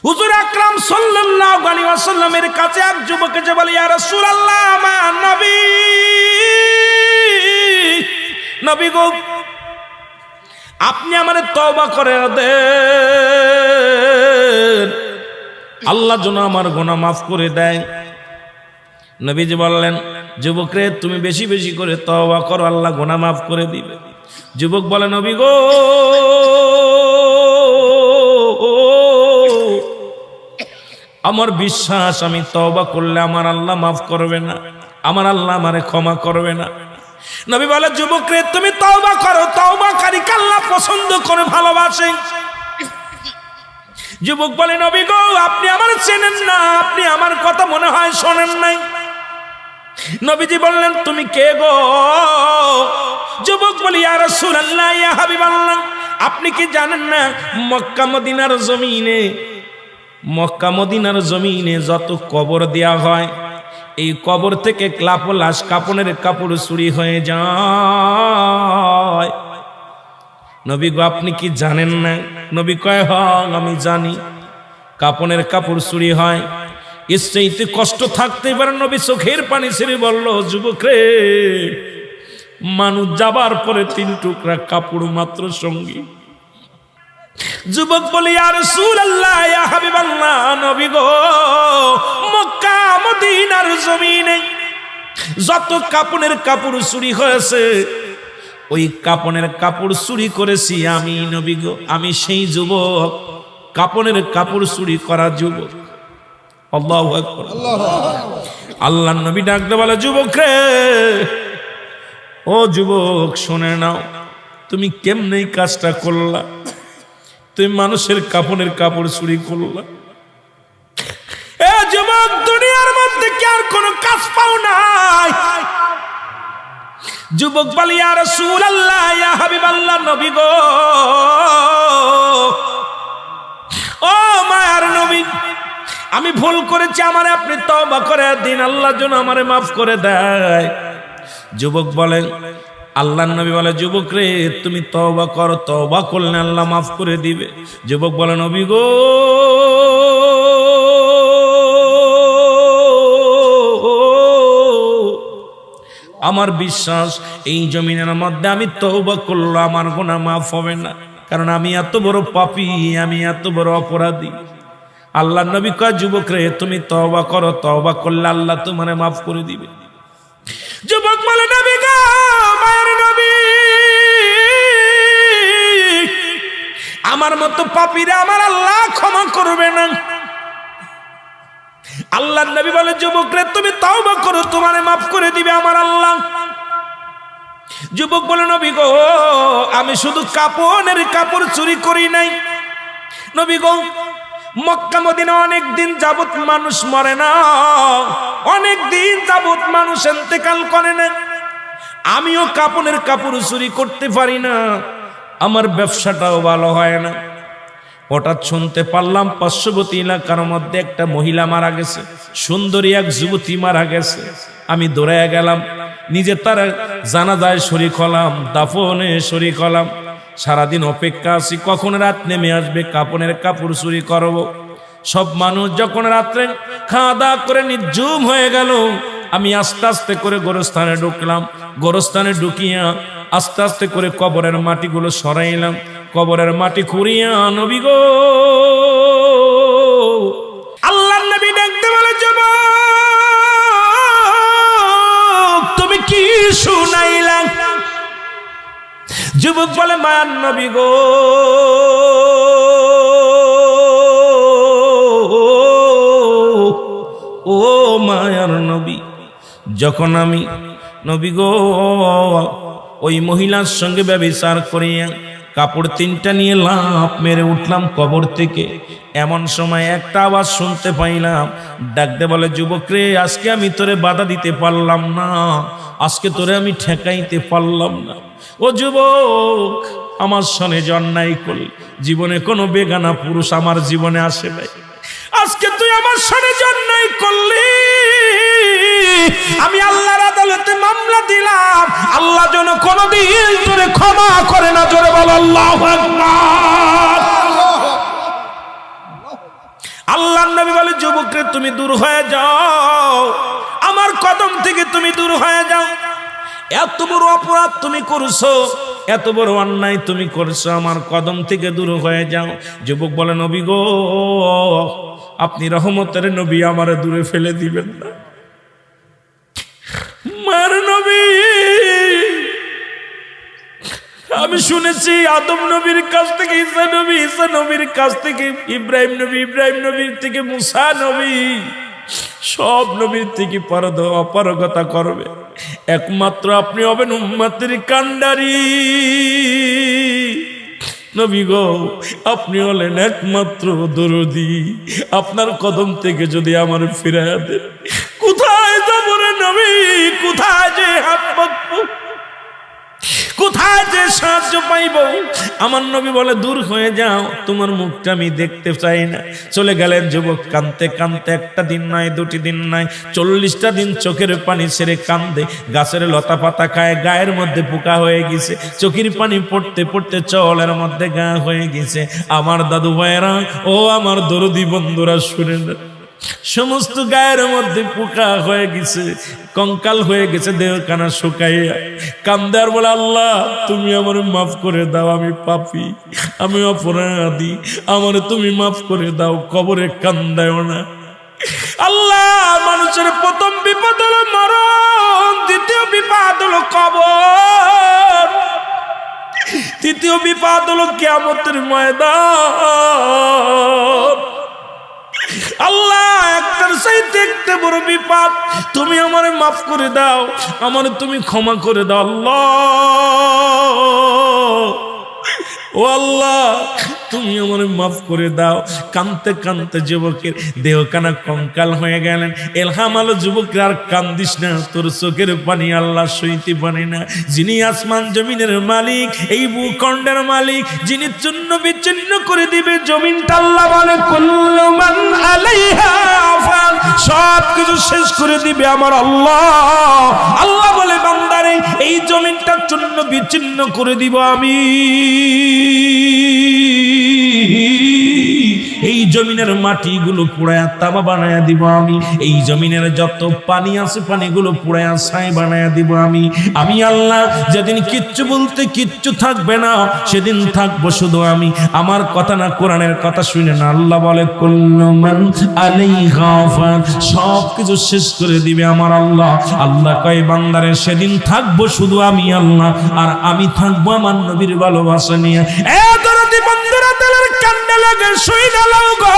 হুজুর আকরাম সাল্লাল্লাহু আলাইহি ওয়াসাল্লামের কাছে এক যুবক এসে বলে, ইয়া রাসূলুল্লাহ, আমার নবী, নবী গো, আপনি আমারে তওবা করে দেন, আল্লাহ যেন আমার গুনাহ মাফ করে দেয়। নবীজি বললেন, যুবক রে, তুমি বেশি বেশি করে তওবা করো, আল্লাহ গুনাহ মাফ করে দিবে। যুবক বলে, নবী গো, আমার বিশ্বাস আমি তওবা করলে আমার আল্লাহ মাফ করবে না, আমার আল্লাহ আমারে ক্ষমা করবে না। নবী বলে, যুবক রে, তুমি তওবা করো, তওবাকারীকে আল্লাহ পছন্দ করে, ভালোবাসেন। যুবক বলে, নবী গো, আপনি আমার চেনেন না, আপনি আমার কথা মনে হয় শোনেন নাই। নবীজি বললেন, তুমি কে গো? যুবক বলি, ইয়া রাসূলুল্লাহ, ইয়া হাবিবাল্লাহ, আপনি কি জানেন না মক্কা মদিনার জমিনে, মক্কা মদিনার জমিনে যত কবর দেয়া হয়, এই কবর থেকে লাশ কাপনের কাপড় চুরি হয়ে যায়। নবী গো, আপনি কি জানেন না? নবী কয়, হ্যাঁ আমি জানি, কাপনের কাপড় চুরি হয়। এর চাইতে কষ্ট থাকতে পারে? নবী চোখের পানি ছেড়ে বলল, যুবক রে, মানুষ যাবার পরে 3 টুকরা কাপড় মাত্র সঙ্গী। যুবক বলে, ইয়া রাসূলুল্লাহ, ইয়া হাবিবাল্লাহ, নবী গো, মক্কা মদিনার জমিনে যত কাপনের কাপড় চুরি হয়েছে, ওই কাপনের কাপড় চুরি করেছি আমি, নবী গো, আমি সেই যুবক, কাপনের কাপড় চুরি করা যুবক। আল্লাহু আকবার। আল্লাহর নবী ডাকতে বলে, যুবক রে, ও যুবক, শুনে নাও, তুমি কেমনে এই কাজটা করলা? তুমি মানুষের কাপনের কাপড় চুরি করলা। এ যুবক, দুনিয়ার মধ্যে কি আর কোনো কাজ পাও নাই? যুবক বলে, ইয়া রাসূলুল্লাহ, ইয়া হাবিবাল্লাহ, নবী গো, ও মায়ার নবী, আমি ভুল করেছি, আমারে আপনি তওবা করে দিন, আল্লাহ যেন আমারে মাফ করে দেয়। যুবক বলেন, আল্লাহর নবী বলে, যুবক রে, তুমি তওবা করো, তওবা করলে আল্লাহ মাফ করে দিবে। যুবক বলে, নবী গো, আমার বিশ্বাস এই জমিনের মধ্যে আমি তওবা করলে আমার গুনাহ মাফ হবে না, কারণ আমি এত বড় পাপী, আমি এত বড় অপরাধী। আল্লাহর নবী কয়, যুবক রে, তুমি তওবা করো, তওবা করলে আল্লাহ তোমারে মাফ করে দিবে। যুবক বলে, নবী গো, মায়ের নবী, আমার মতো পাপীরা আমার আল্লাহ ক্ষমা করবে না। আল্লাহর নবী বলে, যুবক রে, তুমি তওবা করো, তোমারে মাফ করে দিবে আমার আল্লাহ। যুবক বলে, নবী গো, আমি শুধু কাপনের কাপড় চুরি করি নাই, নবী গো, মক্কা মদিনা অনেক দিন যাবত মানুষ মরে না, অনেক দিন যাবত মানুষ ইন্তেকাল করে না, আমিও কাপনের কাপড় চুরি করতে পারি না, আমার ব্যবসাটাও ভালো হয় না। হঠাৎ শুনতে পারলাম পার্শ্ববর্তী এলাকার মধ্যে একটা মহিলা মারা গেছে, সুন্দরী এক যুবতী মারা গেছে। আমি দৌড়ে গেলাম, নিজে তার জানাজায় শরীক হলাম, দাফনে শরীক হলাম। সারাদিন অপেক্ষা আছি কখন রাত নেমে আসবে, কাপনের কাপড় চুরি করব। সব মানুষ যখন রাত্রে খাওয়া দাওয়া করে নির্জুম হয়ে গেল, আমি আস্তে আস্তে করে গোরস্থানে ঢুকলাম। গোরস্থানে ঢুকিয়া আস্তে আস্তে করে কবরের মাটিগুলো সরাইলাম। কবরের মাটি খুঁড়িয়া, নবী গো, আল্লাহর নবী ডাকতে বলে, যুবক, তুমি কি শুনাইলা? যুবক বলে, মায়ার নবী গো, ও মায়ার নবী, যখন আমি, নবী গো, ওই মহিলার সঙ্গে ব্যভিচার করিয়া কাপড় 3টা নিয়ে লাফ মেরে উঠলাম কবর থেকে, এমন সময় একটা আওয়াজ শুনতে পাইলাম, ডাকতে বলে, যুবক রে, আজকে আমি তোরে বাধা দিতে পারলাম না, আজকে তোরে আমি ঠেকাইতে পারলাম না। ও যুবক, আমার সনে অন্যায় করলি, জীবনে কোনো বেগানা পুরুষ আমার জীবনে আসে নাই, আজকে তুই আমার সনে অন্যায় করলি, আমি আল্লাহর আদালতে মামলা দিলাম, আল্লাহ যেন কোনদিন তোরে ক্ষমা করে না। জোরে বল আল্লাহু আকবার। নবী বলে যুবকরে তুমি দূর হয়ে যাও, আমার কদম থেকে তুমি দূর হয়ে যাও। এত বড় অপরাধ তুমি করছো, এত বড় অন্যায় তুমি করছো, আমার কদম থেকে দূর হয়ে যাও। যুবক বলে নবী গো, আপনি রহমতের নবী, আমারে দূরে ফেলে দিবেন না। মার নবী, আমি শুনেছি আদম নবীর কাছ থেকে ঈসা নবী, ঈসা নবীর কাছ থেকে ইব্রাহিম নবী, ইব্রাহিম নবীর থেকে মুসা নবী, সব নবীর থেকে অপারগতা করবে, একমাত্র আপনি হবেন উম্মতের কান্ডারি। নবী গো, আপনি হলেন একমাত্র দরদি, আপনার কদম থেকে যদি আমার ফিরাইয়া দেন, কোথায় যাবো রে নবী, কোথায় যে হাত পাতবো, কোথায় যে সাহায্য পাইব? আমার নবী বলে দূর হয়ে যাও, তোমার মুখটা আমি দেখতে চাই না। চলে গেলেন যুবক কাঁদতে কাঁদতে, একটা দিন নয়, দুটি দিন নয়, 40টা দিন চোখের পানি ছেড়ে কান্দে। গাছের লতা পাতা খায়, গায়ের মধ্যে পোকা হয়ে গেছে, চোখের পানি পড়তে পড়তে চলের মধ্যে গা হয়ে গেছে। আমার দাদু ভাইয়েরা, ও আমার দরদি বন্ধুরা, শুনেন, সমস্ত গায়ের মধ্যে পোকা হয়ে গেছে, কঙ্কাল হয়ে গেছে, দেহখানা শুকাইয়া কান্দে আর বলে আল্লাহ তুমি আমার মাফ করে দাও, আমি পাপী, আমি অপরাধী, আমার তুমি মাফ করে দাও, কবরে কান্দায়ও না। আল্লাহ, মানুষের প্রথম বিপদ হলো মরণ, দ্বিতীয় বিপদ হলো কবর, তৃতীয় বিপদ হলো কিয়ামতের ময়দান। আল্লাহ, একটার চাইতে একটা বড় বিপদ, তুমি আমারে মাফ করে দাও, আমারে তুমি ক্ষমা করে দাও আল্লাহ, ও আল্লাহ তুমি আমারে মাফ করে দাও। কানতে কানতে যুবকের দেহখানা কঙ্কাল হয়ে গেলেন। এলহাম আলো যুবকের, আর কান্দিস না, তোর চোখের পানি আল্লাহ সইতে পারে না। যিনি আসমান জমিনের মালিক, এই ভূখণ্ডের মালিক, যিনি চূর্ণ বিচ্ছিন্ন করে দিবে জমিনটা, আল্লাহ বলে কুল্লু মান আলাইহা ফান, সব কিছু শেষ করে দিবে আমার আল্লাহ। আল্লাহ বলে বান্দারে, এই জমিনটা চূর্ণ বিচ্ছিন্ন করে দিব আমি, এই জমিনের মাটিগুলো পুড়ায়া তামা বানায়া দিব আমি, এই জমিনের যত পানি আছে পানিগুলো পুড়ায়া ছাই বানায়া দিব আমি। আমি আল্লাহ যেদিন কিচ্ছু বলতে কিচ্ছু থাকবে না, সেদিন থাকবো শুধু আমি। আমার কথা না, কোরআনের কথা শুনে না, আল্লাহ বলে কুল্লু মান আলাইহা ফান, সব কিছু শেষ করে দিবে আমার আল্লাহ। আল্লাহ কয় বান্দারে, সেদিন থাকবো শুধু আমি আল্লাহ, আর আমি থাকবো আমার নবীর ভালোবাসা নিয়ে। বন্ধুরা, তেলের কান্ডা লাগে শুই না লাও গো,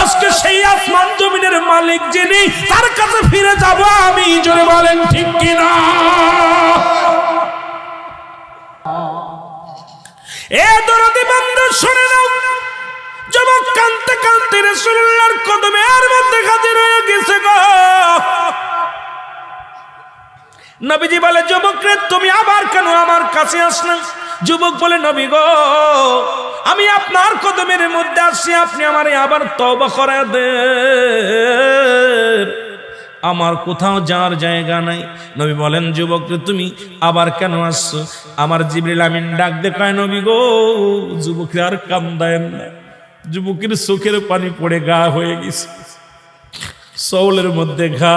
আজকে সেই আসমান জমিনের মালিক যিনি, তার কাছে ফিরে যাব আমি। জোরে বলেন ঠিক কিনা? এ দরদি বান্দা শুনে নাও, যুবক কাঁদতে কাঁদতে রাসূলুল্লাহর কদমের মধ্যে হাজির হয়ে গেছে গো। নবীজি বলে যুবক রে, তুমি আবার কেন আমার কাছে আসলেন? যুবক বলে নবী গো, আমি আপনার কদমের মধ্যে আসছি, আপনি আমারে আবার তওবা করে দেন, আমার কোথাও যাওয়ার জায়গা নাই। নবী বলেন যুবক রে, তুমি আবার কেন আসছো? আমার জিবরিল আমিন ডাক দে কয় নবী গো, যুবকরে আর কান্দায়েন না। যুবকের চোখের পানি পড়ে গা হয়ে গেছে, চৌলের মধ্যে ঘা,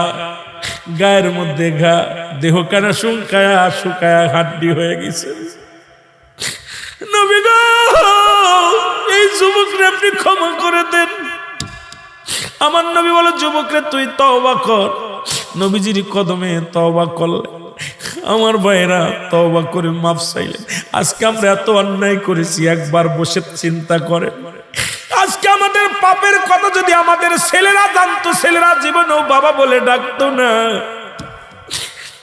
গায়ের মধ্যে ঘা, দেহখানা শুকায়া শুকায়া হাড্ডি হয়ে গেছে। নবী গো, এই যুবকরে আপনি ক্ষমা করে দেন। আমার নবী বলে যুবকরে তুই তওবা কর। নবীজির কদমে তওবা করলে, আমার ভাইরা তওবা করে মাফ চাইলেন। আজকে আমরা এত অন্যায় করেছি, একবার বসে চিন্তা করে, আজকে আমাদের পাপের কথা যদি আমাদের ছেলেরা জানতো, ছেলেরা জীবনেও বাবা বলে ডাকতো না।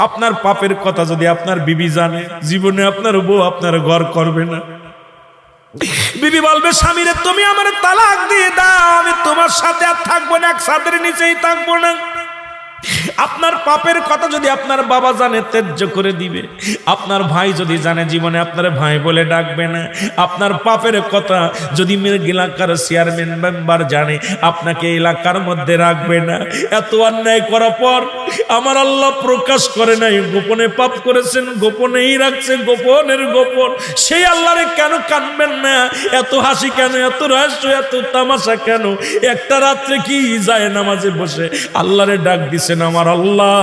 আপনার পাপের কথা যদি আপনার বিবি জানে, জীবনে আপনার বউ আপনার ঘর করবে না। বিবি বলবে স্বামীরে, তুমি আমার তালাক দিয়ে দাও, আমি তোমার সাথে আর থাকবো না, এক ছাদের নিচেই থাকবো না। আপনার পাপের কথা যদি আপনার বাবা জানে ত্যায্য করে দিবে, আপনার ভাই যদি জানে জীবনে আপনার ভাই বলে ডাকবে না, আপনার পাপের কথা যদি এলাকার চেয়ারম্যান মেম্বার জানে আপনাকে এলাকার মধ্যে রাখবে না। এত অন্যায় করার পর আমার আল্লাহ প্রকাশ করে নাই, গোপনে পাপ করেছেন, গোপনেই রাখছেন, গোপনের গোপন। সেই আল্লাহরে কেন কানবেন না? এত হাসি কেন, এত রহস্য, এত তামাশা কেন? একটা রাত্রে কি যায় নামাজে বসে আল্লাহরে ডাক দিছেন, আমার আল্লাহ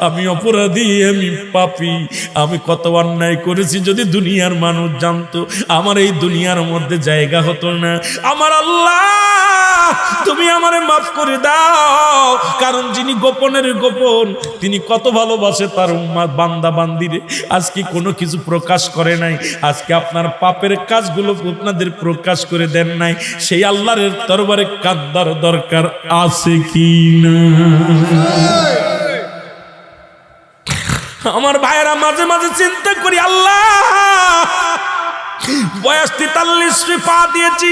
আমি অপরাধী, আমি পাপী, আমি কত অন্যায় করেছি, যদি দুনিয়ার মানুষ জানতো আমার এই দুনিয়ার মধ্যে জায়গা হতো না। আমার আল্লাহ তুমি আমারে মাফ করে দাও, কারণ যিনি গোপনের গোপন তিনি কত ভালোবাসে তার উম্মাত বান্দা বান্দিরে। আজকে কোনো কিছু প্রকাশ করে নাই, আজকে আপনার পাপের কাজগুলো আপনাদের প্রকাশ করে দেন নাই, সেই আল্লাহর দরবারে কাঁদার দরকার আছে কি না? আমার ভাইয়েরা মাঝে মাঝে চিন্তা করি, আল্লাহ বয়স 43 পা দিয়েছি,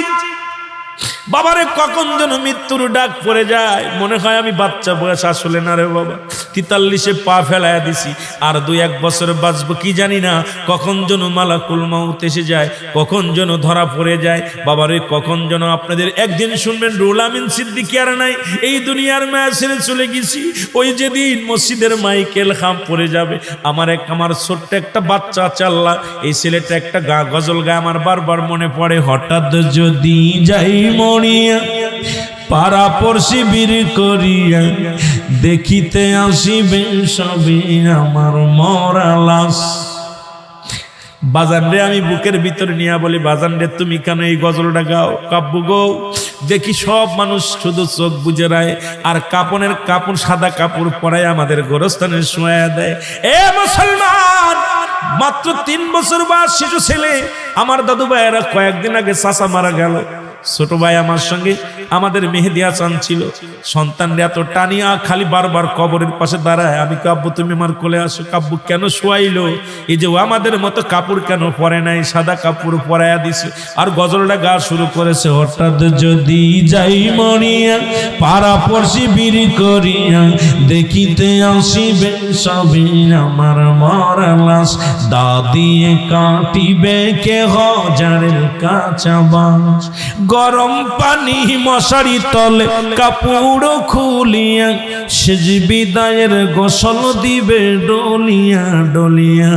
বাবারে কখন যেন মৃত্যুর ডাক পড়ে যায়, মনে হয় আমি বাচ্চা বয়স, আসলে না রে বাবা, 43 পা ফেলাইয়া দিছি, আর 2-1 বছর বাঁচবো কি জানি না, কখন যেন মালাকুল মাউত এসে যায়, কখন যেন ধরা পড়ে যায়। বাবারে কখন যেন আপনাদের একদিন শুনবেন রুহুল আমিন সিদ্দিকী আর নাই, এই দুনিয়ার মায়া ছেড়ে চলে গেছি। ওই যেদিন মসজিদের মাইকেল খাম পড়ে যাবে, আমার ছোট্ট একটা বাচ্চা আছে, আল্লাহ এই ছেলেটা একটা গজল গায়, আমার বারবার মনে পড়ে, হঠাৎ যদি যাই মরিয়া পাড়া পড়শি বীর করিয়া দেখিতে আসিবে সবে আমার মরা লাশ। বাজান রে আমি বুকের ভিতরে নিয়ে বলি, বাজান রে তুমি কেন এই গজলটা গাও? কাব্য গো দেখি সব মানুষ শুধু চোখ বুজে রায় আর কাপনের কাপড় সাদা কাপড় পরায় আমাদের গোরস্থানে শোয়া দেয়। এ মুসলমান, মাত্র 3 বছর বয়স শিশু ছেলে, আমার দাদু ভাইয়েরা কয়েকদিন আগে চাচা মারা গেল, ছোট ভাই আমার সঙ্গে আমাদের মেহেদি হাসান ছিল, সন্তানরা এত টানিয়া খালি বারবার কবরের পাশে দাঁড়ায়, আমি কাব্য তুমি আমার কোলে আসো। কাব্য কেন শোয়াইলো? এই যে ও আমাদের মতো কাপড় কেন পরে নাই, সাদা কাপড় পরাইয়া দিছে, আর গজলটা গা শুরু করেছে, হঠাৎ যদি যাই মরিয়া পাড়া পড়শি বীর করিয়া দেখিতে আসিবে সবে আমার মরা লাশ, দা দিয়ে কাটিবে কে হাজারের কাঁচা বাঁশ, গরম পানি মশারি তলে কাপড় খুলিয়া সেজ বিদায়ের গোসল দিবে ডলিয়া ডলিয়া,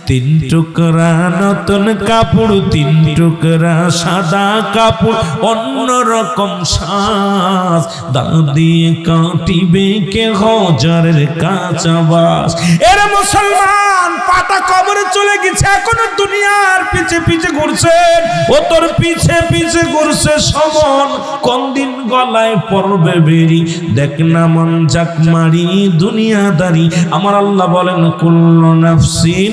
3 টুকরা নতুন কাপড়, 3 টুকরা সাদা কাপড়, অন্যরকম সাজ, দা দিয়ে কাটিবে কে হাজারের কাঁচা বাঁশ। এর মুসলমান পাটা কবরে চলে গেছে, এখনো দুনিয়ার পিছে পিছে ঘুরছে, ও তোর পিছে পিছে ঘুরছে সমন, কোন দিন গলায় পড়বে বেরি, দেখ না মন জাক মারি দুনিয়াদারি। আমার আল্লাহ বলেন কুল্লু নাফসিন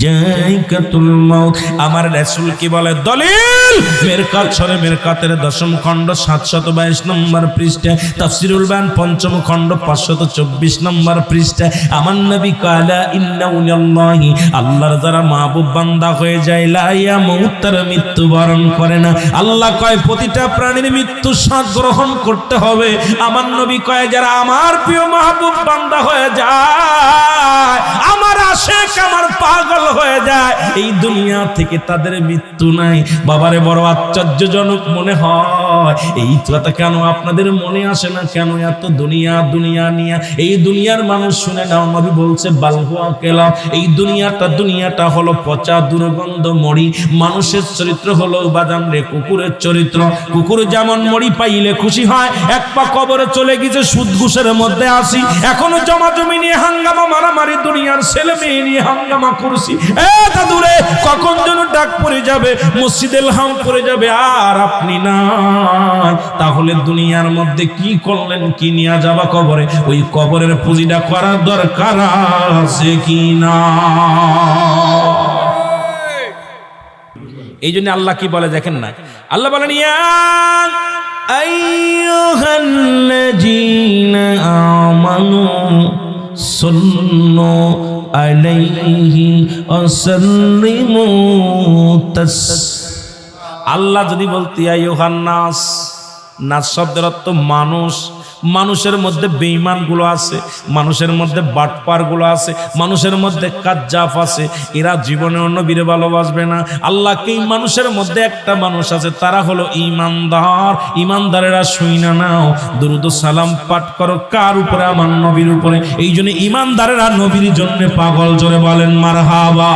জায়কাতুল মাউত। আমার রাসূল কি বলে? দলিল মেরকাত সরে মেরকাতের 10ম খণ্ড 722 নম্বর পৃষ্ঠা, তাফসীরুল বায়ান 5ম খণ্ড 524 নম্বর পৃষ্ঠা। আমার নবী কালা ইন্নাল্লাহি, আল্লাহর যারা মাহবুব বান্দা হয়ে যায়, লা ইয়ামুত, তার মৃত্যুবরণ করে না। আল্লাহ কয় প্রতিটা প্রাণীর মৃত্যু স্বাদ গ্রহণ করতে হবে। আমার নবী কয় যারা আমার প্রিয় মাহবুব বান্দা হয়ে যায়, আমার আশিক, আমার পাগল হয়ে যায়, এই দুনিয়া থেকে তাদের মৃত্যু নাই। বাবারে বড় আশ্চর্যজনক মনে হয়, এই কথা কেন আপনাদের মনে আসে না? কেন এত দুনিয়া দুনিয়া নিয়া? এই দুনিয়ার মানুষ শুনে নাও, নবী বলছে বালহুয়া কেলা, এই দুনিয়াটা হলো পচা দুর্গন্ধ মরি। মানুষের চরিত্র হলো বাদাম রে কুকুরের চরিত্র। কুকুর যেমন মরি পাইলে খুশি হয়, এক পা কবরে চলে গেছে, সুদ ঘুষের মধ্যে আসি, এখনো জমা জমি নিয়ে হাঙ্গামা মারামারি, দুনিয়ার ছেলে মেয়ে নিয়ে হাঙ্গামা করছি। দাদুরে কখন যেন ডাক পড়ে যাবে, মসজিদে হাম পড়ে যাবে, আর আপনি নাই, তাহলে দুনিয়ার মধ্যে কি করলেন, কি নিয়ে যাবা কবরে? ওই কবরের পুঁজিটা করার দরকার আছে কি না? এই জন্য আল্লাহ কি বলে দেখেন না, আল্লাহ বলেন ইয়া আইয়ুহাল্লাযীনা আমানু সাল্লু আলাইহি ওয়া সাল্লিমু আল্লাহ যদি বলতে আইয়ুহান নাস, নাস শব্দের অর্থ মানুষ, মানুষের মধ্যে বেঈমানগুলো আছে, মানুষের মধ্যে বাটপারগুলো আছে, মানুষের মধ্যে কাজ্জাব আছে। এরা জীবনেও নবীরে ভালোবাসবে না। আল্লাহকে এই মানুষের মধ্যে একটা মানুষ আছে, তারা হলো ঈমানদার। ঈমানদারেরা শুইনা নাও, দুরূদ ও সালাম পাঠ করো কার উপরে? আমার নবীর উপরে। এই জন্য ঈমানদারেরা নবীর জন্য পাগল, জোরে বলেন মারহাবা।